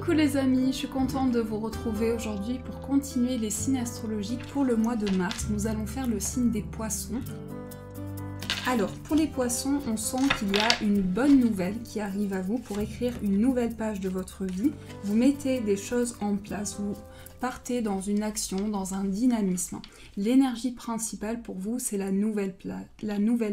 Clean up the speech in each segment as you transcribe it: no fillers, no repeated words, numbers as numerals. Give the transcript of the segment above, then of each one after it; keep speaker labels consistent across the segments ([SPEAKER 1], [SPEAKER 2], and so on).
[SPEAKER 1] Coucou les amis, je suis contente de vous retrouver aujourd'hui pour continuer les signes astrologiques pour le mois de mars. Nous allons faire le signe des poissons. Alors, pour les poissons, on sent qu'il y a une bonne nouvelle qui arrive à vous pour écrire une nouvelle page de votre vie. Vous mettez des choses en place, vous partez dans une action, dans un dynamisme. L'énergie principale pour vous, c'est la nouvelle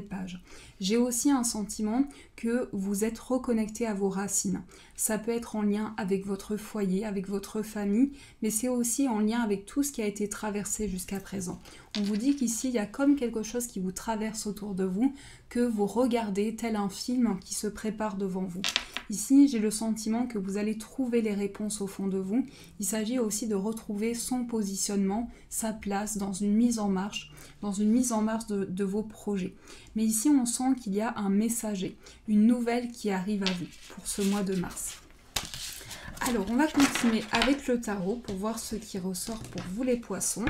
[SPEAKER 1] page. J'ai aussi un sentiment que vous êtes reconnecté à vos racines. Ça peut être en lien avec votre foyer, avec votre famille, mais c'est aussi en lien avec tout ce qui a été traversé jusqu'à présent. On vous dit qu'ici, il y a comme quelque chose qui vous traverse autour de vous, que vous regardez tel un film qui se prépare devant vous. Ici, j'ai le sentiment que vous allez trouver les réponses au fond de vous. Il s'agit aussi de retrouver son positionnement, sa place dans une mise en marche, de vos projets. Mais ici, on sent qu'il y a un messager, une nouvelle qui arrive à vous pour ce mois de mars. Alors, on va continuer avec le tarot pour voir ce qui ressort pour vous les poissons.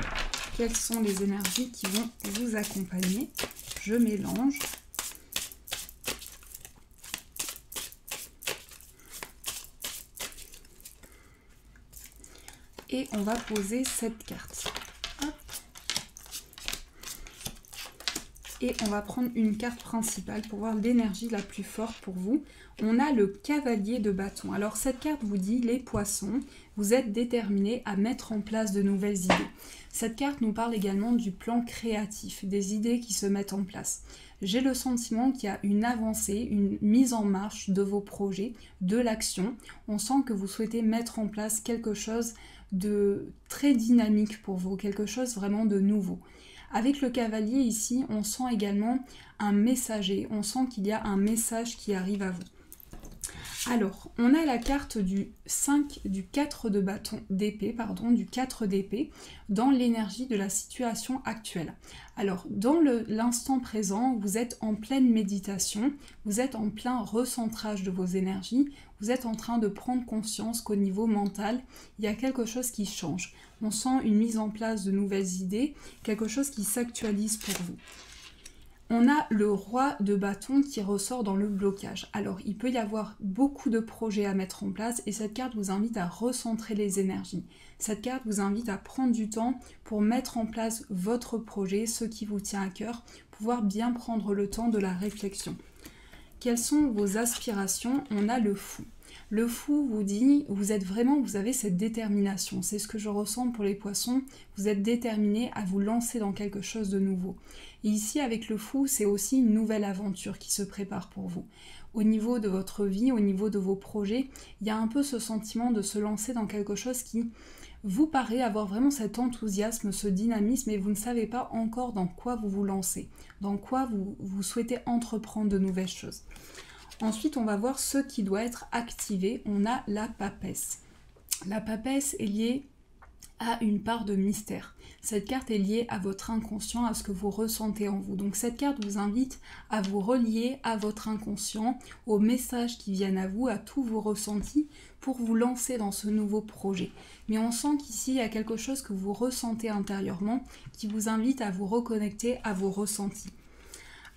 [SPEAKER 1] Quelles sont les énergies qui vont vous accompagner? Je mélange. Et on va poser cette carte. Hop. Et on va prendre une carte principale pour voir l'énergie la plus forte pour vous. On a le cavalier de bâton. Alors cette carte vous dit, les poissons, vous êtes déterminés à mettre en place de nouvelles idées. Cette carte nous parle également du plan créatif, des idées qui se mettent en place. J'ai le sentiment qu'il y a une avancée, une mise en marche de vos projets, de l'action. On sent que vous souhaitez mettre en place quelque chose de très dynamique pour vous, quelque chose vraiment de nouveau. Avec le cavalier ici, on sent également un messager, on sent qu'il y a un message qui arrive à vous. Alors, on a la carte du 4 de bâton d'épée, du 4 d'épée, dans l'énergie de la situation actuelle. Alors, dans l'instant présent, vous êtes en pleine méditation, vous êtes en plein recentrage de vos énergies, vous êtes en train de prendre conscience qu'au niveau mental, il y a quelque chose qui change. On sent une mise en place de nouvelles idées, quelque chose qui s'actualise pour vous. On a le roi de bâton qui ressort dans le blocage. Alors, il peut y avoir beaucoup de projets à mettre en place et cette carte vous invite à recentrer les énergies. Cette carte vous invite à prendre du temps pour mettre en place votre projet, ce qui vous tient à cœur, pouvoir bien prendre le temps de la réflexion. Quelles sont vos aspirations? On a le fou. Le fou vous dit, vous avez cette détermination. C'est ce que je ressens pour les poissons. Vous êtes déterminés à vous lancer dans quelque chose de nouveau. Et ici, avec le fou, c'est aussi une nouvelle aventure qui se prépare pour vous. Au niveau de votre vie, au niveau de vos projets, il y a un peu ce sentiment de se lancer dans quelque chose qui vous paraît avoir vraiment cet enthousiasme, ce dynamisme, et vous ne savez pas encore dans quoi vous vous lancez, dans quoi vous souhaitez entreprendre de nouvelles choses. Ensuite, on va voir ce qui doit être activé. On a la papesse. La papesse est liée à une part de mystère. Cette carte est liée à votre inconscient, à ce que vous ressentez en vous. Donc cette carte vous invite à vous relier à votre inconscient, aux messages qui viennent à vous, à tous vos ressentis pour vous lancer dans ce nouveau projet. Mais on sent qu'ici, il y a quelque chose que vous ressentez intérieurement qui vous invite à vous reconnecter à vos ressentis.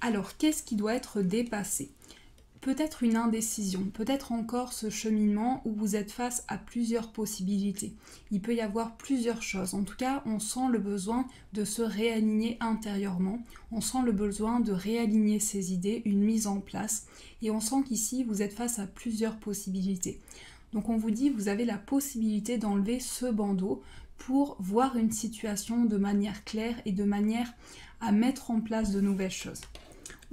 [SPEAKER 1] Alors, qu'est-ce qui doit être dépassé ? Peut-être une indécision, peut-être encore ce cheminement où vous êtes face à plusieurs possibilités. Il peut y avoir plusieurs choses. En tout cas, on sent le besoin de se réaligner intérieurement. On sent le besoin de réaligner ses idées, une mise en place. Et on sent qu'ici, vous êtes face à plusieurs possibilités. Donc on vous dit, vous avez la possibilité d'enlever ce bandeau pour voir une situation de manière claire et de manière à mettre en place de nouvelles choses.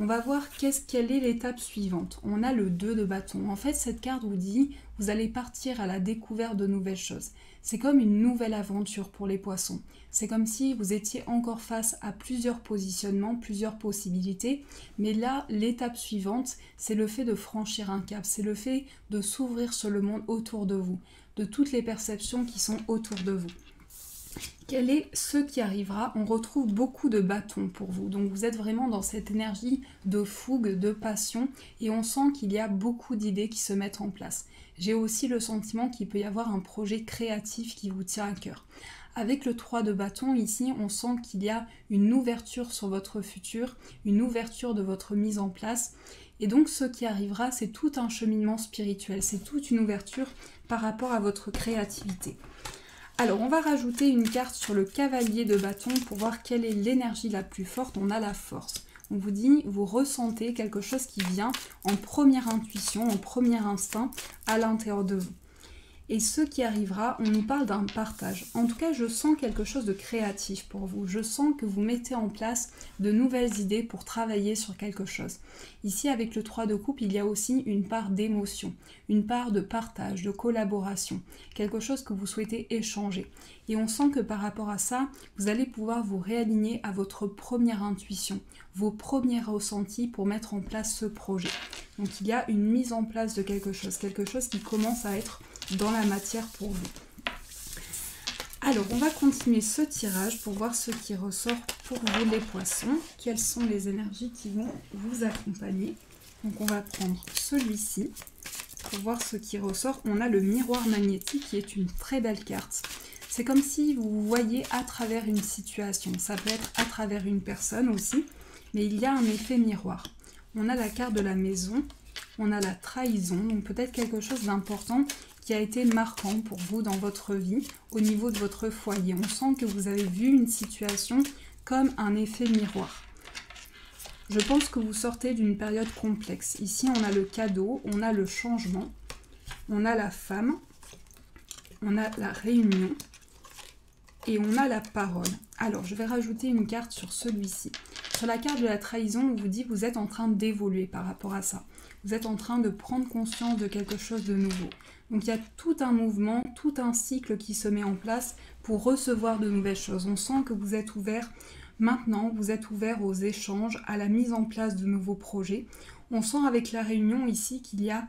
[SPEAKER 1] On va voir quelle est l'étape suivante. On a le 2 de bâton. En fait, cette carte vous dit, vous allez partir à la découverte de nouvelles choses. C'est comme une nouvelle aventure pour les poissons. C'est comme si vous étiez encore face à plusieurs positionnements, plusieurs possibilités. Mais là, l'étape suivante, c'est le fait de franchir un cap. C'est le fait de s'ouvrir sur le monde autour de vous, de toutes les perceptions qui sont autour de vous. Quel est ce qui arrivera? On retrouve beaucoup de bâtons pour vous. Donc vous êtes vraiment dans cette énergie de fougue, de passion et on sent qu'il y a beaucoup d'idées qui se mettent en place. J'ai aussi le sentiment qu'il peut y avoir un projet créatif qui vous tient à cœur. Avec le 3 de bâton, ici, on sent qu'il y a une ouverture sur votre futur, une ouverture de votre mise en place. Et donc ce qui arrivera, c'est tout un cheminement spirituel, c'est toute une ouverture par rapport à votre créativité. Alors, on va rajouter une carte sur le cavalier de bâton pour voir quelle est l'énergie la plus forte. On a la force. On vous dit, vous ressentez quelque chose qui vient en première intuition, en premier instinct à l'intérieur de vous. Et ce qui arrivera, on nous parle d'un partage. En tout cas, je sens quelque chose de créatif pour vous. Je sens que vous mettez en place de nouvelles idées pour travailler sur quelque chose. Ici, avec le 3 de coupe, il y a aussi une part d'émotion, une part de partage, de collaboration, quelque chose que vous souhaitez échanger. Et on sent que par rapport à ça, vous allez pouvoir vous réaligner à votre première intuition, vos premiers ressentis pour mettre en place ce projet. Donc il y a une mise en place de quelque chose qui commence à être dans la matière pour vous. Alors, on va continuer ce tirage pour voir ce qui ressort pour vous les poissons. Quelles sont les énergies qui vont vous accompagner. Donc, on va prendre celui-ci pour voir ce qui ressort. On a le miroir magnétique qui est une très belle carte. C'est comme si vous voyez à travers une situation. Ça peut être à travers une personne aussi, mais il y a un effet miroir. On a la carte de la maison, on a la trahison, donc peut-être quelque chose d'important qui a été marquant pour vous dans votre vie, au niveau de votre foyer. On sent que vous avez vu une situation comme un effet miroir. Je pense que vous sortez d'une période complexe. Ici, on a le cadeau, on a le changement, on a la femme, on a la réunion et on a la parole. Alors, je vais rajouter une carte sur celui-ci. Sur la carte de la trahison, on vous dit que vous êtes en train d'évoluer par rapport à ça. Vous êtes en train de prendre conscience de quelque chose de nouveau. Donc il y a tout un mouvement, tout un cycle qui se met en place pour recevoir de nouvelles choses. On sent que vous êtes ouvert maintenant, vous êtes ouvert aux échanges, à la mise en place de nouveaux projets. On sent avec la réunion ici qu'il y a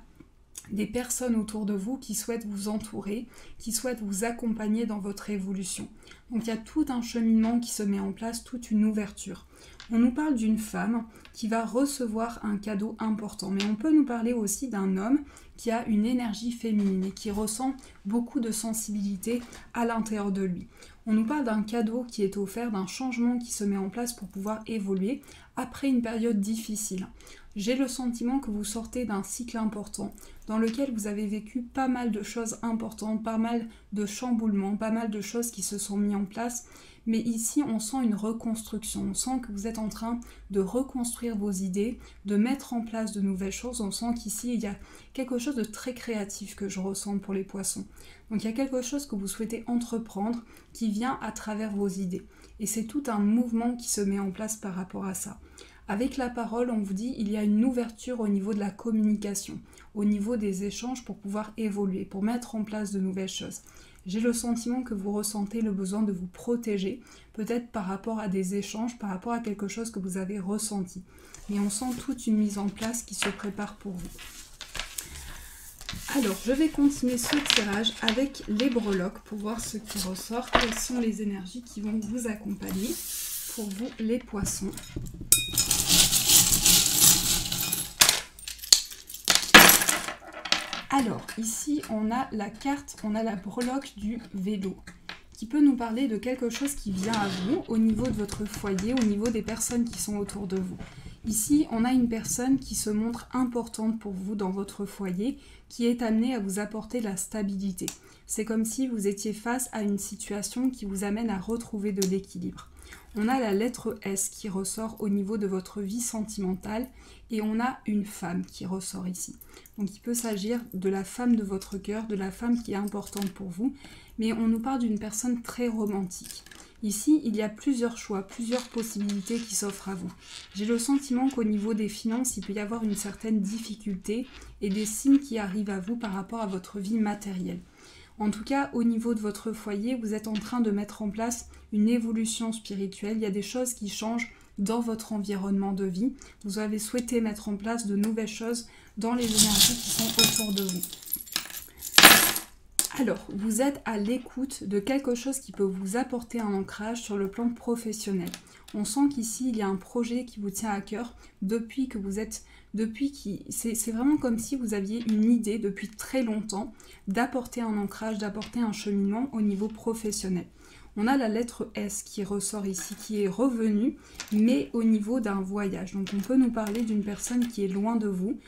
[SPEAKER 1] des personnes autour de vous qui souhaitent vous entourer, qui souhaitent vous accompagner dans votre évolution. Donc il y a tout un cheminement qui se met en place, toute une ouverture. On nous parle d'une femme qui va recevoir un cadeau important, mais on peut nous parler aussi d'un homme qui a une énergie féminine et qui ressent beaucoup de sensibilité à l'intérieur de lui. On nous parle d'un cadeau qui est offert, d'un changement qui se met en place pour pouvoir évoluer après une période difficile. J'ai le sentiment que vous sortez d'un cycle important dans lequel vous avez vécu pas mal de choses importantes, pas mal de chamboulements, pas mal de choses qui se sont mis en place. Mais ici, on sent une reconstruction. On sent que vous êtes en train de reconstruire vos idées, de mettre en place de nouvelles choses. On sent qu'ici, il y a quelque chose de très créatif que je ressens pour les poissons. Donc, il y a quelque chose que vous souhaitez entreprendre qui vient à travers vos idées. Et c'est tout un mouvement qui se met en place par rapport à ça. Avec la parole, on vous dit il y a une ouverture au niveau de la communication, au niveau des échanges pour pouvoir évoluer, pour mettre en place de nouvelles choses. J'ai le sentiment que vous ressentez le besoin de vous protéger, peut-être par rapport à des échanges, par rapport à quelque chose que vous avez ressenti. Mais on sent toute une mise en place qui se prépare pour vous. Alors, je vais continuer ce tirage avec les breloques pour voir ce qui ressort, quelles sont les énergies qui vont vous accompagner pour vous les poissons. Alors, ici, on a la carte, on a la breloque du vélo, qui peut nous parler de quelque chose qui vient à vous, au niveau de votre foyer, au niveau des personnes qui sont autour de vous. Ici, on a une personne qui se montre importante pour vous dans votre foyer, qui est amenée à vous apporter la stabilité. C'est comme si vous étiez face à une situation qui vous amène à retrouver de l'équilibre. On a la lettre S qui ressort au niveau de votre vie sentimentale et on a une femme qui ressort ici. Donc il peut s'agir de la femme de votre cœur, de la femme qui est importante pour vous, mais on nous parle d'une personne très romantique. Ici, il y a plusieurs choix, plusieurs possibilités qui s'offrent à vous. J'ai le sentiment qu'au niveau des finances, il peut y avoir une certaine difficulté et des signes qui arrivent à vous par rapport à votre vie matérielle. En tout cas, au niveau de votre foyer, vous êtes en train de mettre en place une évolution spirituelle. Il y a des choses qui changent dans votre environnement de vie. Vous avez souhaité mettre en place de nouvelles choses dans les énergies qui sont autour de vous. Alors, vous êtes à l'écoute de quelque chose qui peut vous apporter un ancrage sur le plan professionnel. On sent qu'ici, il y a un projet qui vous tient à cœur depuis que vous êtes... C'est vraiment comme si vous aviez une idée depuis très longtemps d'apporter un ancrage, d'apporter un cheminement au niveau professionnel. On a la lettre S qui ressort ici, qui est revenue, mais au niveau d'un voyage. Donc on peut nous parler d'une personne qui est loin de vous.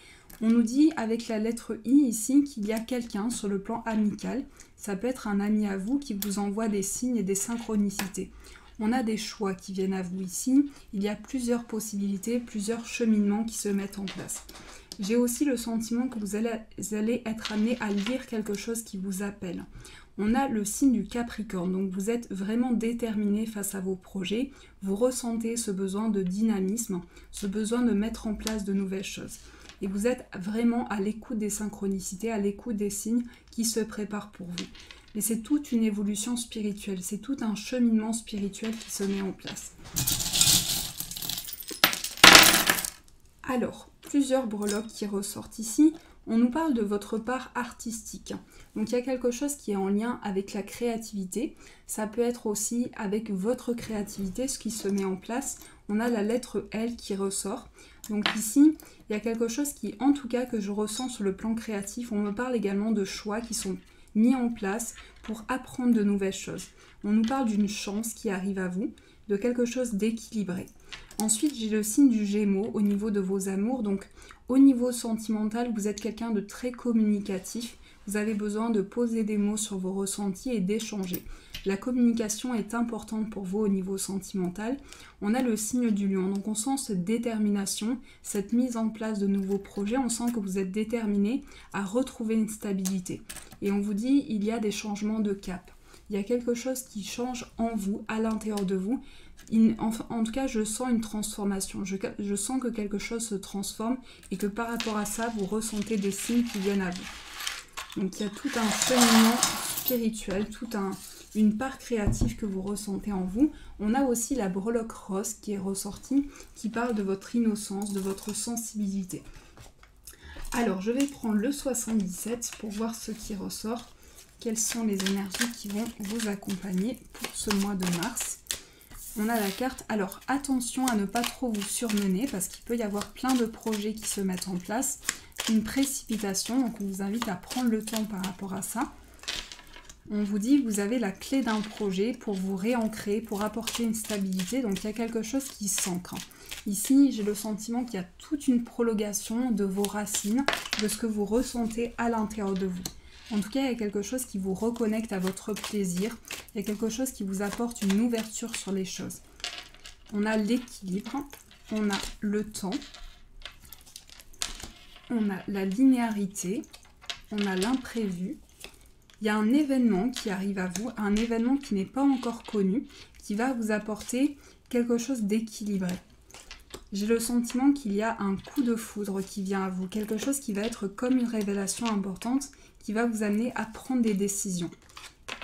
[SPEAKER 1] On nous dit avec la lettre I ici qu'il y a quelqu'un sur le plan amical. Ça peut être un ami à vous qui vous envoie des signes et des synchronicités. On a des choix qui viennent à vous ici. Il y a plusieurs possibilités, plusieurs cheminements qui se mettent en place. J'ai aussi le sentiment que vous allez être amené à lire quelque chose qui vous appelle. On a le signe du Capricorne, donc vous êtes vraiment déterminé face à vos projets. Vous ressentez ce besoin de dynamisme, ce besoin de mettre en place de nouvelles choses. Et vous êtes vraiment à l'écoute des synchronicités, à l'écoute des signes qui se préparent pour vous. Mais c'est toute une évolution spirituelle, c'est tout un cheminement spirituel qui se met en place. Alors, plusieurs breloques qui ressortent ici. On nous parle de votre part artistique. Donc il y a quelque chose qui est en lien avec la créativité. Ça peut être aussi avec votre créativité, ce qui se met en place. On a la lettre L qui ressort. Donc ici, il y a quelque chose qui, en tout cas, que je ressens sur le plan créatif. On me parle également de choix qui sont mis en place pour apprendre de nouvelles choses. On nous parle d'une chance qui arrive à vous, de quelque chose d'équilibré. Ensuite, j'ai le signe du Gémeaux au niveau de vos amours. Donc, au niveau sentimental, vous êtes quelqu'un de très communicatif. Vous avez besoin de poser des mots sur vos ressentis et d'échanger. La communication est importante pour vous au niveau sentimental. On a le signe du Lion. Donc, on sent cette détermination, cette mise en place de nouveaux projets. On sent que vous êtes déterminé à retrouver une stabilité. Et on vous dit, il y a des changements de cap. Il y a quelque chose qui change en vous, à l'intérieur de vous. En tout cas, je sens une transformation. Je sens que quelque chose se transforme et que par rapport à ça, vous ressentez des signes qui viennent à vous. Donc, il y a tout un cheminement spirituel, une part créative que vous ressentez en vous. On a aussi la breloque rose qui est ressortie, qui parle de votre innocence, de votre sensibilité. Alors, je vais prendre le 77 pour voir ce qui ressort. Quelles sont les énergies qui vont vous accompagner pour ce mois de mars? On a la carte, alors attention à ne pas trop vous surmener parce qu'il peut y avoir plein de projets qui se mettent en place. Une précipitation, donc on vous invite à prendre le temps par rapport à ça. On vous dit que vous avez la clé d'un projet pour vous réancrer, pour apporter une stabilité, donc il y a quelque chose qui s'ancre. Ici, j'ai le sentiment qu'il y a toute une prolongation de vos racines, de ce que vous ressentez à l'intérieur de vous. En tout cas, il y a quelque chose qui vous reconnecte à votre plaisir. Il y a quelque chose qui vous apporte une ouverture sur les choses. On a l'équilibre, on a le temps, on a la linéarité, on a l'imprévu. Il y a un événement qui arrive à vous, un événement qui n'est pas encore connu, qui va vous apporter quelque chose d'équilibré. J'ai le sentiment qu'il y a un coup de foudre qui vient à vous, quelque chose qui va être comme une révélation importante, qui va vous amener à prendre des décisions.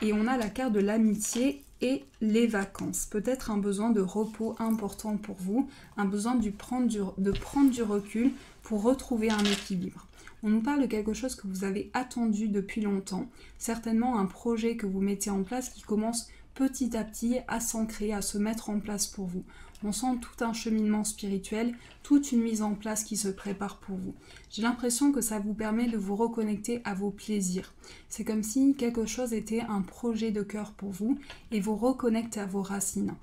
[SPEAKER 1] Et on a la carte de l'amitié et les vacances. Peut-être un besoin de repos important pour vous, un besoin de prendre du recul pour retrouver un équilibre. On nous parle de quelque chose que vous avez attendu depuis longtemps, certainement un projet que vous mettez en place qui commence petit à petit à s'ancrer, à se mettre en place pour vous. On sent tout un cheminement spirituel, toute une mise en place qui se prépare pour vous. J'ai l'impression que ça vous permet de vous reconnecter à vos plaisirs. C'est comme si quelque chose était un projet de cœur pour vous et vous reconnecte à vos racines.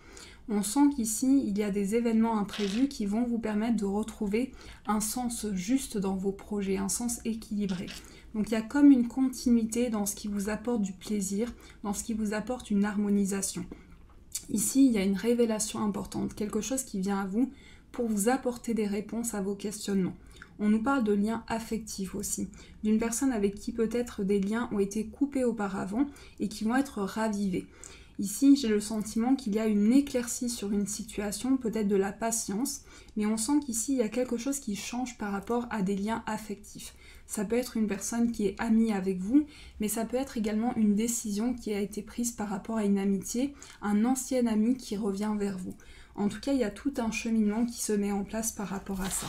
[SPEAKER 1] On sent qu'ici, il y a des événements imprévus qui vont vous permettre de retrouver un sens juste dans vos projets, un sens équilibré. Donc il y a comme une continuité dans ce qui vous apporte du plaisir, dans ce qui vous apporte une harmonisation. Ici, il y a une révélation importante, quelque chose qui vient à vous pour vous apporter des réponses à vos questionnements. On nous parle de liens affectifs aussi, d'une personne avec qui peut-être des liens ont été coupés auparavant et qui vont être ravivés. Ici, j'ai le sentiment qu'il y a une éclaircie sur une situation, peut-être de la patience, mais on sent qu'ici, il y a quelque chose qui change par rapport à des liens affectifs. Ça peut être une personne qui est amie avec vous, mais ça peut être également une décision qui a été prise par rapport à une amitié, un ancien ami qui revient vers vous. En tout cas, il y a tout un cheminement qui se met en place par rapport à ça.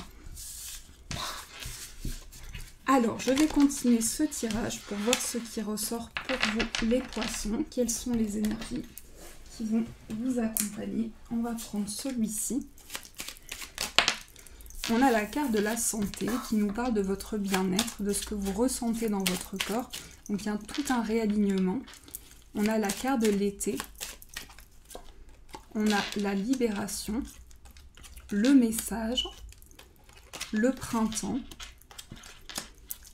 [SPEAKER 1] Alors, je vais continuer ce tirage pour voir ce qui ressort pour vous, les poissons. Quelles sont les énergies qui vont vous accompagner? On va prendre celui-ci. On a la carte de la santé qui nous parle de votre bien-être, de ce que vous ressentez dans votre corps. Donc, il y a tout un réalignement. On a la carte de l'été. On a la libération, le message, le printemps,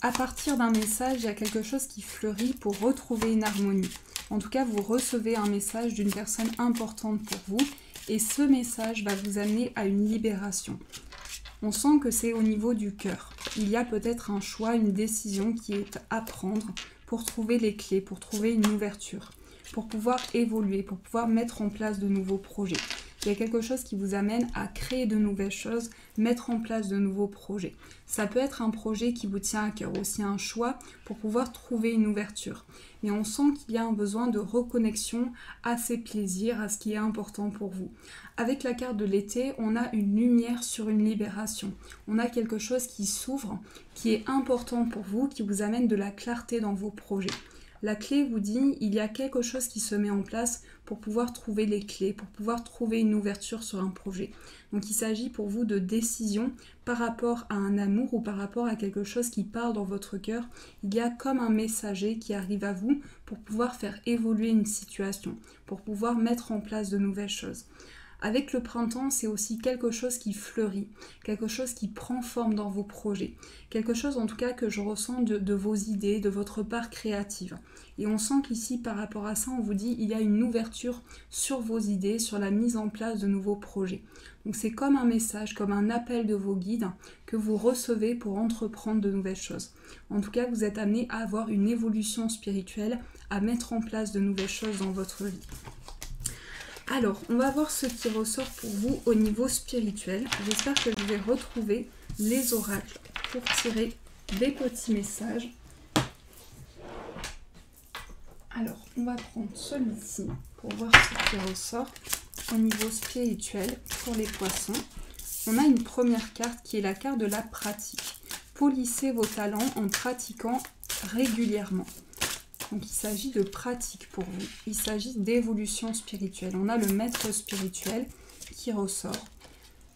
[SPEAKER 1] À partir d'un message, il y a quelque chose qui fleurit pour retrouver une harmonie. En tout cas, vous recevez un message d'une personne importante pour vous et ce message va vous amener à une libération. On sent que c'est au niveau du cœur. Il y a peut-être un choix, une décision qui est à prendre pour trouver les clés, pour trouver une ouverture, pour pouvoir évoluer, pour pouvoir mettre en place de nouveaux projets. Il y a quelque chose qui vous amène à créer de nouvelles choses, mettre en place de nouveaux projets. Ça peut être un projet qui vous tient à cœur, aussi un choix pour pouvoir trouver une ouverture. Mais on sent qu'il y a un besoin de reconnexion à ces plaisirs, à ce qui est important pour vous. Avec la carte de l'été, on a une lumière sur une libération. On a quelque chose qui s'ouvre, qui est important pour vous, qui vous amène de la clarté dans vos projets. La clé vous dit, il y a quelque chose qui se met en place pour pouvoir trouver les clés, pour pouvoir trouver une ouverture sur un projet. Donc il s'agit pour vous de décision par rapport à un amour ou par rapport à quelque chose qui parle dans votre cœur. Il y a comme un messager qui arrive à vous pour pouvoir faire évoluer une situation, pour pouvoir mettre en place de nouvelles choses. Avec le printemps, c'est aussi quelque chose qui fleurit, quelque chose qui prend forme dans vos projets, quelque chose en tout cas que je ressens de vos idées, de votre part créative. Et on sent qu'ici, par rapport à ça, on vous dit il y a une ouverture sur vos idées, sur la mise en place de nouveaux projets. Donc c'est comme un message, comme un appel de vos guides que vous recevez pour entreprendre de nouvelles choses. En tout cas, vous êtes amené à avoir une évolution spirituelle, à mettre en place de nouvelles choses dans votre vie. Alors, on va voir ce qui ressort pour vous au niveau spirituel. J'espère que je vais retrouver les oracles pour tirer des petits messages. Alors, on va prendre celui-ci pour voir ce qui ressort au niveau spirituel pour les poissons. On a une première carte qui est la carte de la pratique. Polissez vos talents en pratiquant régulièrement. Donc il s'agit de pratique pour vous, il s'agit d'évolution spirituelle. On a le maître spirituel qui ressort.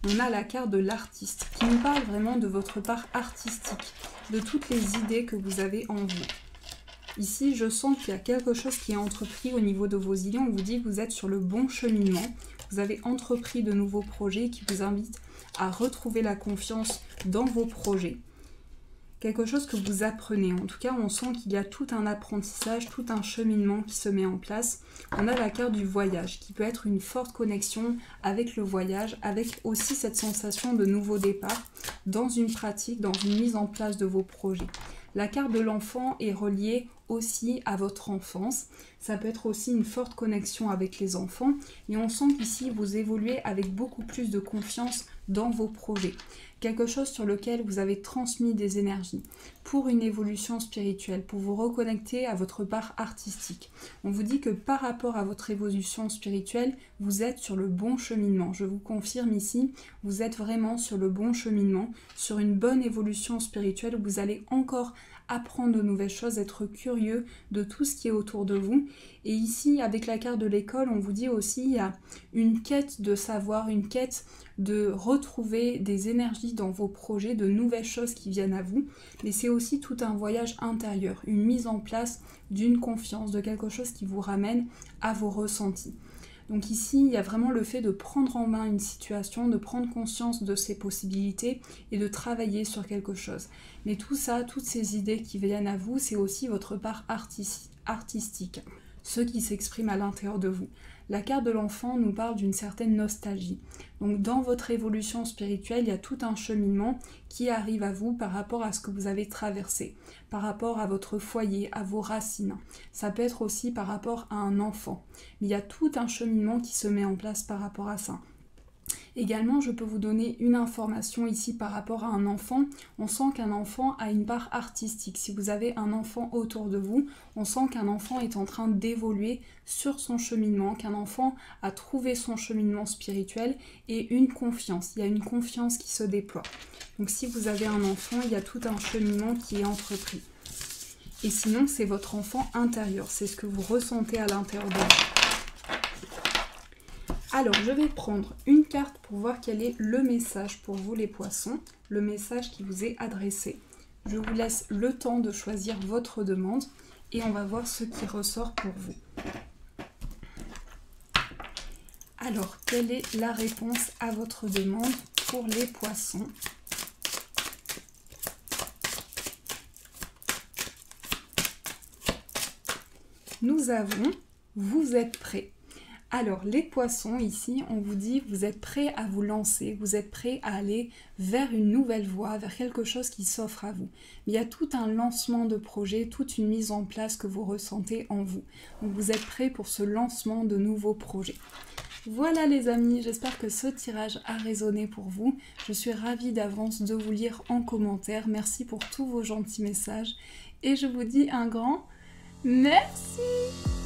[SPEAKER 1] On a la carte de l'artiste qui nous parle vraiment de votre part artistique, de toutes les idées que vous avez en vous. Ici, je sens qu'il y a quelque chose qui est entrepris au niveau de vos idées. On vous dit que vous êtes sur le bon cheminement. Vous avez entrepris de nouveaux projets qui vous invitent à retrouver la confiance dans vos projets. Quelque chose que vous apprenez. En tout cas, on sent qu'il y a tout un apprentissage, tout un cheminement qui se met en place. On a la carte du voyage, qui peut être une forte connexion avec le voyage, avec aussi cette sensation de nouveau départ dans une pratique, dans une mise en place de vos projets. La carte de l'enfant est reliée aussi à votre enfance. Ça peut être aussi une forte connexion avec les enfants. Et on sent qu'ici, vous évoluez avec beaucoup plus de confiance dans vos projets. Quelque chose sur lequel vous avez transmis des énergies pour une évolution spirituelle, pour vous reconnecter à votre part artistique. On vous dit que par rapport à votre évolution spirituelle, vous êtes sur le bon cheminement. Je vous confirme ici, vous êtes vraiment sur le bon cheminement, sur une bonne évolution spirituelle où vous allez encore apprendre de nouvelles choses, être curieux de tout ce qui est autour de vous. Et ici, avec la carte de l'école, on vous dit aussi il y a une quête de savoir, une quête de retrouver des énergies dans vos projets, de nouvelles choses qui viennent à vous. Mais c'est aussi tout un voyage intérieur, une mise en place d'une confiance, de quelque chose qui vous ramène à vos ressentis. Donc ici, il y a vraiment le fait de prendre en main une situation, de prendre conscience de ses possibilités et de travailler sur quelque chose. Mais tout ça, toutes ces idées qui viennent à vous, c'est aussi votre part artistique, ce qui s'exprime à l'intérieur de vous. La carte de l'enfant nous parle d'une certaine nostalgie. Donc dans votre évolution spirituelle, il y a tout un cheminement qui arrive à vous par rapport à ce que vous avez traversé, par rapport à votre foyer, à vos racines. Ça peut être aussi par rapport à un enfant. Mais il y a tout un cheminement qui se met en place par rapport à ça. Également, je peux vous donner une information ici par rapport à un enfant. On sent qu'un enfant a une part artistique. Si vous avez un enfant autour de vous, on sent qu'un enfant est en train d'évoluer sur son cheminement, qu'un enfant a trouvé son cheminement spirituel et une confiance. Il y a une confiance qui se déploie. Donc si vous avez un enfant, il y a tout un cheminement qui est entrepris. Et sinon, c'est votre enfant intérieur. C'est ce que vous ressentez à l'intérieur de vous. Alors, je vais prendre une carte pour voir quel est le message pour vous les poissons, le message qui vous est adressé. Je vous laisse le temps de choisir votre demande et on va voir ce qui ressort pour vous. Alors, quelle est la réponse à votre demande pour les poissons ? nous avons « Vous êtes prêts ». Alors, les poissons, ici, on vous dit vous êtes prêts à vous lancer, vous êtes prêts à aller vers une nouvelle voie, vers quelque chose qui s'offre à vous. Il y a tout un lancement de projet, toute une mise en place que vous ressentez en vous. Donc, vous êtes prêts pour ce lancement de nouveaux projets. Voilà les amis, j'espère que ce tirage a résonné pour vous. Je suis ravie d'avance de vous lire en commentaire. Merci pour tous vos gentils messages. Et je vous dis un grand merci!